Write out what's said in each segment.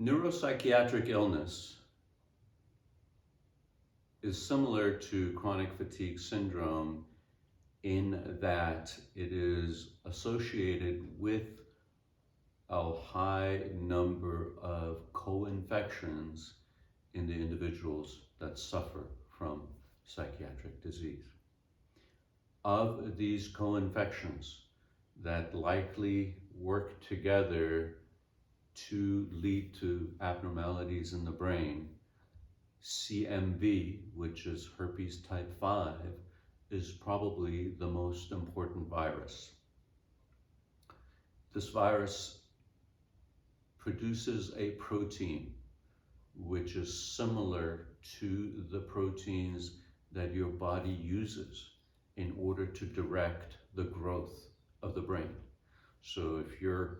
Neuropsychiatric illness is similar to chronic fatigue syndrome in that it is associated with a high number of co-infections in the individuals that suffer from psychiatric disease. Of these co-infections that likely work together to lead to abnormalities in the brain, CMV, which is herpes type 5, is probably the most important virus. This virus produces a protein which is similar to the proteins that your body uses in order to direct the growth of the brain. So if your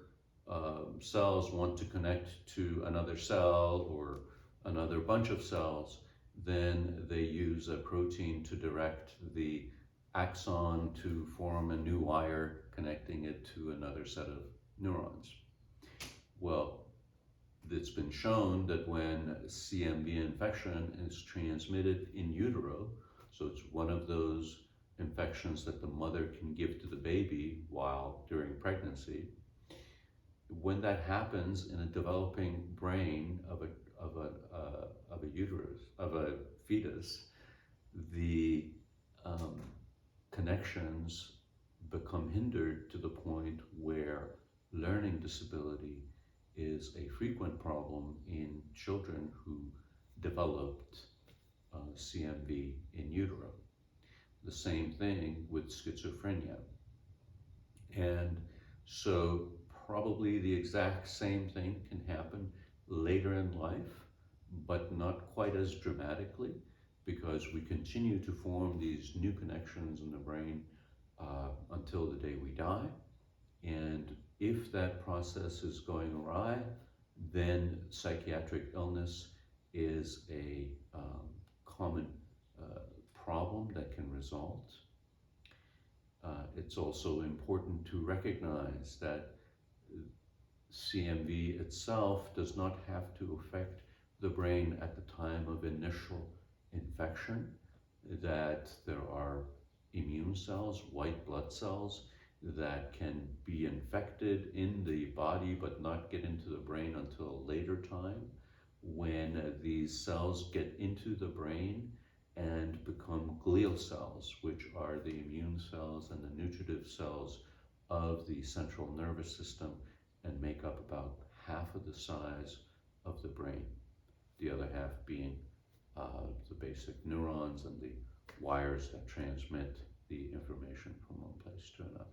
cells want to connect to another cell or another bunch of cells, then they use a protein to direct the axon to form a new wire connecting it to another set of neurons. Well, it's been shown that when CMV infection is transmitted in utero, so it's one of those infections that the mother can give to the baby while during pregnancy, when that happens in a developing brain of a uterus, of a fetus, the connections become hindered to the point where learning disability is a frequent problem in children who developed CMV in utero. The same thing with schizophrenia. And so probably the exact same thing can happen later in life, but not quite as dramatically, because we continue to form these new connections in the brain until the day we die. And if that process is going awry, then psychiatric illness is a common problem that can result. It's also important to recognize that CMV itself does not have to affect the brain at the time of initial infection, that there are immune cells, white blood cells, that can be infected in the body but not get into the brain until a later time, when these cells get into the brain and become glial cells, which are the immune cells and the nutritive cells of the central nervous system and make up about half of the size of the brain, the other half being the basic neurons and the wires that transmit the information from one place to another.